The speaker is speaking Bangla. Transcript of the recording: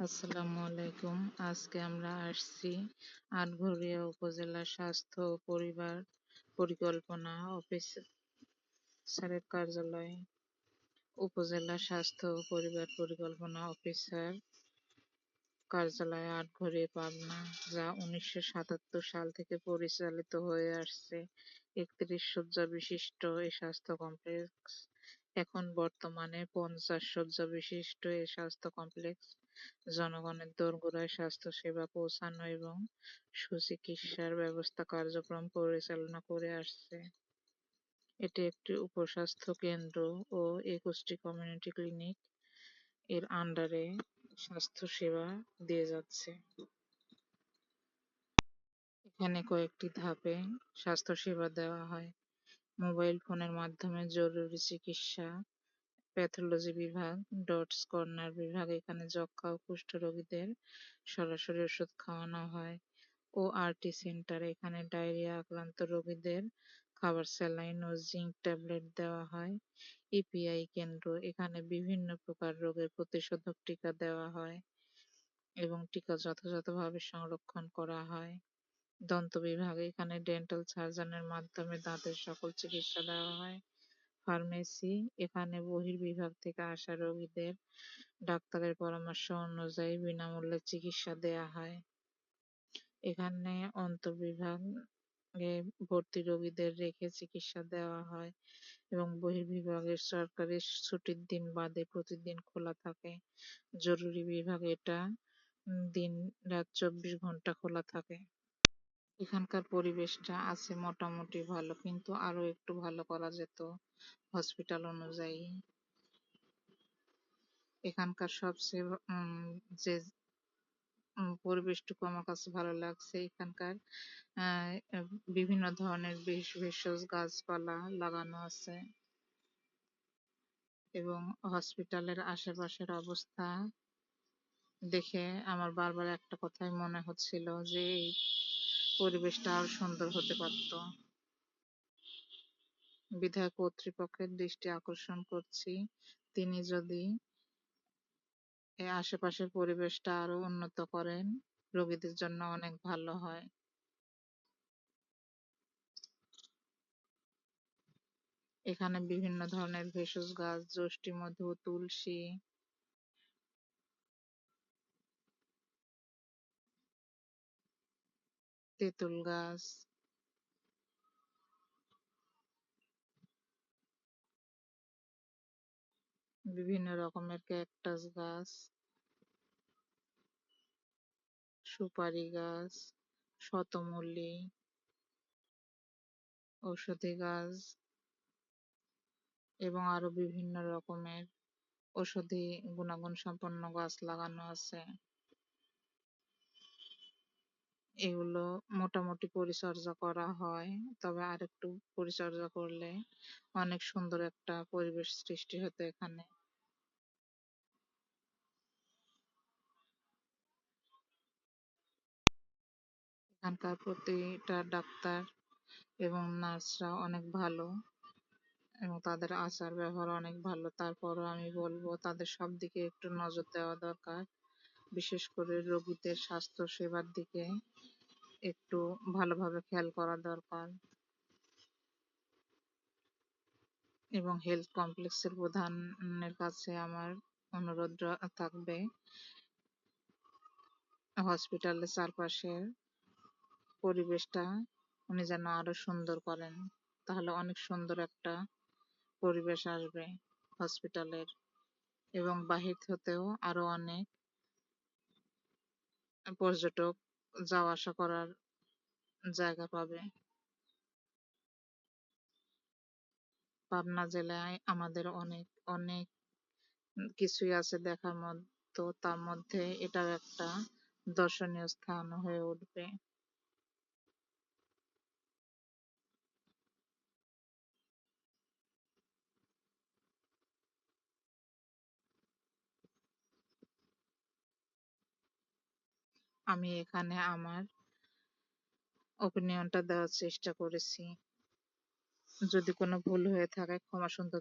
আসসালামু আলাইকুম। আজকে আমরা আসছি আটঘরিয়া উপজেলা স্বাস্থ্য ও পরিবার পরিকল্পনা অফিসারের কার্যালয়ে। উপজেলা স্বাস্থ্য ও পরিবার পরিকল্পনা অফিসার কার্যালয় আটঘরিয়া, পাবনা, যা 1977 সাল থেকে পরিচালিত হয়ে আসছে। 31 শয্যা বিশিষ্ট এই স্বাস্থ্য কমপ্লেক্স এখন বর্তমানে 50 শয্যা বিশিষ্ট এই স্বাস্থ্য কমপ্লেক্স জনগণের দোরগোড়ায় স্বাস্থ্যসেবা পৌঁছানো এবং সুচিকিৎসার ব্যবস্থা কার্যক্রম পরিচালনা করে আসছে। এটি একটি উপস্বাস্থ্য কেন্দ্র ও 21টি কমিউনিটি ক্লিনিক এর আন্ডারে স্বাস্থ্যসেবা দিয়ে যাচ্ছে। এখানে কয়েকটি ধাপে স্বাস্থ্যসেবা দেওয়া হয়। মোবাইল ফোনের মাধ্যমে জরুরি চিকিৎসা, প্যাথোলজি বিভাগ, ডটস কর্নার বিভাগ, এখানে যক্ষ্মা ও কুষ্ঠ রোগীদের সরাসরি ওষুধ খাওয়ানো হয়। ওআরটি সেন্টার, এখানে ডায়রিয়া আক্রান্ত রোগীদের খাবার, স্যালাইন ও জিঙ্ক ট্যাবলেট দেওয়া হয়। ইপিআই কেন্দ্র, এখানে বিভিন্ন প্রকার রোগের প্রতিষেধক টিকা দেওয়া হয় এবং টিকা যথাযথভাবে সংরক্ষণ করা হয়। দন্ত বিভাগ, এখানে ডেন্টাল সার্জনের মাধ্যমে দাঁতের সকল চিকিৎসা দেওয়া হয়। ফার্মেসি, এখানে বহির্বিভাগ থেকে আসা রোগীদের ডাক্তারের পরামর্শ অনুযায়ী বিনামূল্যে চিকিৎসা দেয়া হয়। এখানে অন্তর্বিভাগে ভর্তি রোগীদের রেখে চিকিৎসা দেওয়া হয় এবং বহির্বিভাগের সরকারি ছুটির দিন বাদে প্রতিদিন খোলা থাকে। জরুরি বিভাগ, এটা দিন রাত 24 ঘন্টা খোলা থাকে। এখানকার পরিবেশটা আছে মোটামুটি ভালো, কিন্তু আরো একটু ভালো করা যেত হসপিটাল অনুযায়ী। এখানকার সবচেয়ে যে পরিবেশটুকু আমার কাছে ভালো লাগছে, এখানকার বিভিন্ন ধরনের ভেষজ গাছপালা লাগানো আছে এবং হসপিটালের আশেপাশের অবস্থা দেখে আমার বারবার একটা কথাই মনে হচ্ছিল যে এই পরিবেশটা আরো সুন্দর হতে পারত। বিধায় কর্তৃপক্ষের দৃষ্টি আকর্ষণ করছি, তিনি যদি এই আশেপাশের পরিবেশটা আরো উন্নত করেন, রোগীদের জন্য অনেক ভালো হয়। এখানে বিভিন্ন ধরনের ভেষজ গাছ, যষ্টিমধু, তুলসী, তেঁতুল গাছ, বিভিন্ন রকমের ক্যাকটাস গাছ, সুপারি গাছ, শতমূলী, ঔষধি গাছ এবং আরো বিভিন্ন রকমের ঔষধি গুণাগুণ সম্পন্ন গাছ লাগানো আছে। এগুলো মোটামুটি পরিচর্যা করা হয়, তবে আরেকটু পরিচর্যা করলে অনেক সুন্দর একটা পরিবেশ সৃষ্টি হতো এখানে। এখানকার প্রতিটা ডাক্তার এবং নার্সরা অনেক ভালো এবং তাদের আচার ব্যবহার অনেক ভালো। তারপরও আমি বলবো তাদের সব দিকে একটু নজর দেওয়া দরকার, বিশেষ করে রোগীদের স্বাস্থ্য সেবার দিকে একটু ভালোভাবে খেয়াল করা দরকার। এবং হেলথ কমপ্লেক্সের প্রধানের কাছে আমার অনুরোধ থাকবে, হসপিটালের চারপাশের পরিবেশটা উনি যেন আরো সুন্দর করেন, তাহলে অনেক সুন্দর একটা পরিবেশ আসবে হসপিটালের এবং বাহির হতেও আরো অনেক পর্যটক যাওয়া আসা করার জায়গা পাবে। পাবনা জেলায় আমাদের অনেক অনেক কিছুই আছে দেখার মতো, তার মধ্যে এটাও একটা দর্শনীয় স্থান হয়ে উঠবে। আমি এখানে আমার ওপিনিয়নটা দেওয়ার চেষ্টা করেছি, যদি কোনো ভুল হয়ে থাকে ক্ষমা সুন্দর